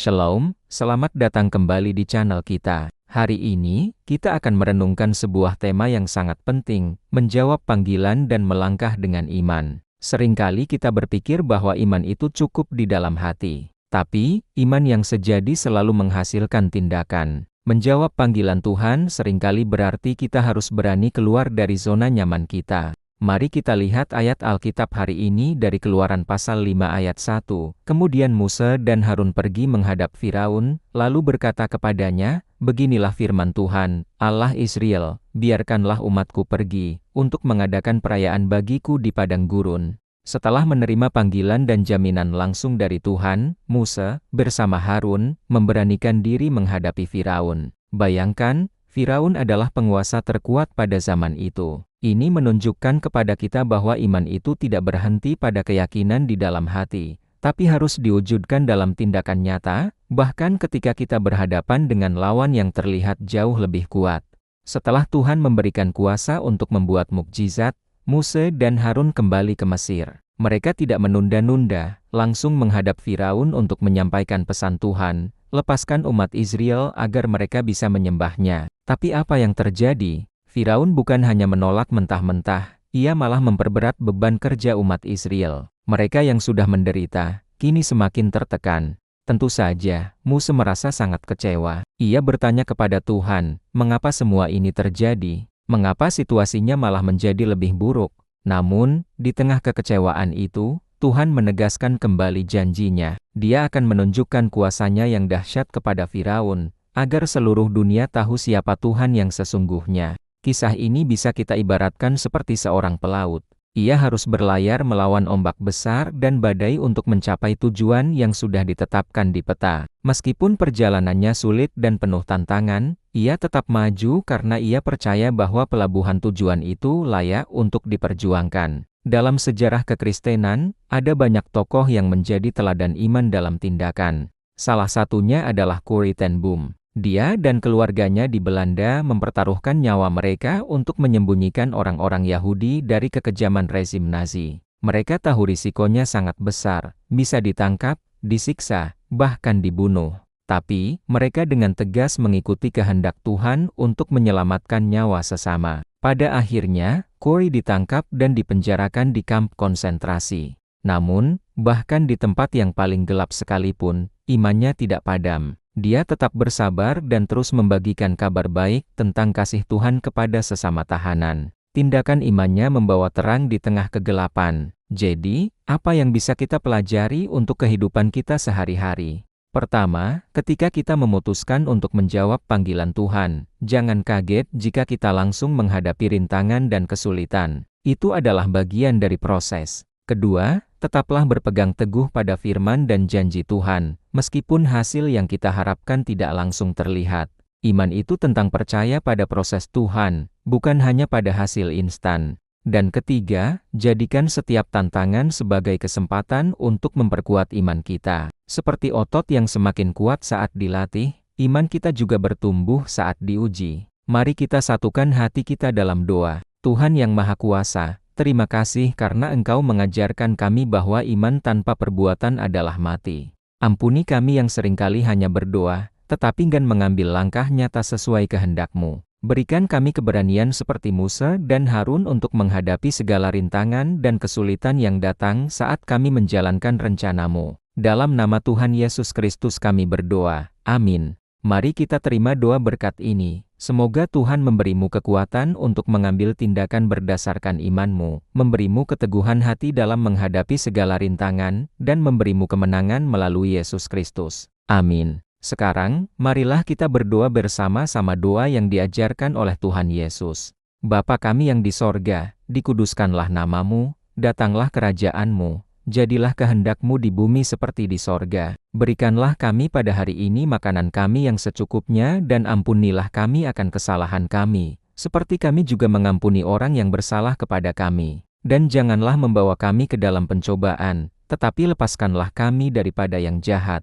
Shalom, selamat datang kembali di channel kita. Hari ini, kita akan merenungkan sebuah tema yang sangat penting, menjawab panggilan dan melangkah dengan iman. Seringkali kita berpikir bahwa iman itu cukup di dalam hati. Tapi, iman yang sejati selalu menghasilkan tindakan. Menjawab panggilan Tuhan seringkali berarti kita harus berani keluar dari zona nyaman kita. Mari kita lihat ayat Alkitab hari ini dari Keluaran pasal 5 ayat 1. Kemudian Musa dan Harun pergi menghadap Firaun, lalu berkata kepadanya, "Beginilah firman Tuhan, Allah Israel, biarkanlah umatku pergi, untuk mengadakan perayaan bagiku di padang gurun." Setelah menerima panggilan dan jaminan langsung dari Tuhan, Musa, bersama Harun, memberanikan diri menghadapi Firaun. Bayangkan, Firaun adalah penguasa terkuat pada zaman itu. Ini menunjukkan kepada kita bahwa iman itu tidak berhenti pada keyakinan di dalam hati, tapi harus diwujudkan dalam tindakan nyata, bahkan ketika kita berhadapan dengan lawan yang terlihat jauh lebih kuat. Setelah Tuhan memberikan kuasa untuk membuat mukjizat, Musa dan Harun kembali ke Mesir. Mereka tidak menunda-nunda, langsung menghadap Firaun untuk menyampaikan pesan Tuhan, lepaskan umat Israel agar mereka bisa menyembahnya. Tapi apa yang terjadi? Firaun bukan hanya menolak mentah-mentah, ia malah memperberat beban kerja umat Israel. Mereka yang sudah menderita, kini semakin tertekan. Tentu saja, Musa merasa sangat kecewa. Ia bertanya kepada Tuhan, mengapa semua ini terjadi? Mengapa situasinya malah menjadi lebih buruk? Namun, di tengah kekecewaan itu, Tuhan menegaskan kembali janjinya. Dia akan menunjukkan kuasanya yang dahsyat kepada Firaun, agar seluruh dunia tahu siapa Tuhan yang sesungguhnya. Kisah ini bisa kita ibaratkan seperti seorang pelaut. Ia harus berlayar melawan ombak besar dan badai untuk mencapai tujuan yang sudah ditetapkan di peta. Meskipun perjalanannya sulit dan penuh tantangan, ia tetap maju karena ia percaya bahwa pelabuhan tujuan itu layak untuk diperjuangkan. Dalam sejarah kekristenan, ada banyak tokoh yang menjadi teladan iman dalam tindakan. Salah satunya adalah Corrie ten Boom. Dia dan keluarganya di Belanda mempertaruhkan nyawa mereka untuk menyembunyikan orang-orang Yahudi dari kekejaman rezim Nazi. Mereka tahu risikonya sangat besar, bisa ditangkap, disiksa, bahkan dibunuh. Tapi, mereka dengan tegas mengikuti kehendak Tuhan untuk menyelamatkan nyawa sesama. Pada akhirnya, Corrie ditangkap dan dipenjarakan di kamp konsentrasi. Namun, bahkan di tempat yang paling gelap sekalipun, imannya tidak padam. Dia tetap bersabar dan terus membagikan kabar baik tentang kasih Tuhan kepada sesama tahanan. Tindakan imannya membawa terang di tengah kegelapan. Jadi, apa yang bisa kita pelajari untuk kehidupan kita sehari-hari? Pertama, ketika kita memutuskan untuk menjawab panggilan Tuhan, jangan kaget jika kita langsung menghadapi rintangan dan kesulitan. Itu adalah bagian dari proses. Kedua, tetaplah berpegang teguh pada firman dan janji Tuhan, meskipun hasil yang kita harapkan tidak langsung terlihat. Iman itu tentang percaya pada proses Tuhan, bukan hanya pada hasil instan. Dan ketiga, jadikan setiap tantangan sebagai kesempatan untuk memperkuat iman kita. Seperti otot yang semakin kuat saat dilatih, iman kita juga bertumbuh saat diuji. Mari kita satukan hati kita dalam doa. Tuhan yang Maha Kuasa, terima kasih karena Engkau mengajarkan kami bahwa iman tanpa perbuatan adalah mati. Ampuni kami yang seringkali hanya berdoa, tetapi enggan mengambil langkah nyata sesuai kehendak-Mu. Berikan kami keberanian seperti Musa dan Harun untuk menghadapi segala rintangan dan kesulitan yang datang saat kami menjalankan rencana-Mu. Dalam nama Tuhan Yesus Kristus kami berdoa. Amin. Mari kita terima doa berkat ini. Semoga Tuhan memberimu kekuatan untuk mengambil tindakan berdasarkan iman-Mu, memberimu keteguhan hati dalam menghadapi segala rintangan, dan memberimu kemenangan melalui Yesus Kristus. Amin. Sekarang, marilah kita berdoa bersama-sama doa yang diajarkan oleh Tuhan Yesus. Bapa kami yang di sorga, dikuduskanlah nama-Mu, datanglah kerajaan-Mu, jadilah kehendak-Mu di bumi seperti di sorga. Berikanlah kami pada hari ini makanan kami yang secukupnya dan ampunilah kami akan kesalahan kami, seperti kami juga mengampuni orang yang bersalah kepada kami. Dan janganlah membawa kami ke dalam pencobaan, tetapi lepaskanlah kami daripada yang jahat.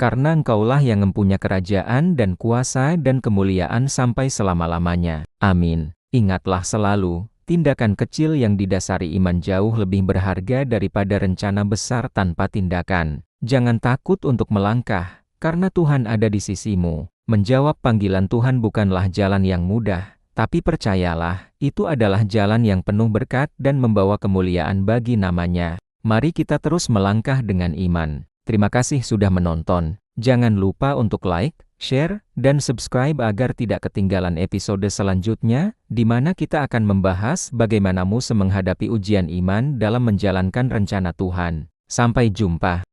Karena Engkaulah yang mempunyai kerajaan dan kuasa dan kemuliaan sampai selama-lamanya. Amin. Ingatlah selalu, tindakan kecil yang didasari iman jauh lebih berharga daripada rencana besar tanpa tindakan. Jangan takut untuk melangkah, karena Tuhan ada di sisimu. Menjawab panggilan Tuhan bukanlah jalan yang mudah, tapi percayalah, itu adalah jalan yang penuh berkat dan membawa kemuliaan bagi nama-Nya. Mari kita terus melangkah dengan iman. Terima kasih sudah menonton. Jangan lupa untuk like, share, dan subscribe agar tidak ketinggalan episode selanjutnya, di mana kita akan membahas bagaimana Mose menghadapi ujian iman dalam menjalankan rencana Tuhan. Sampai jumpa.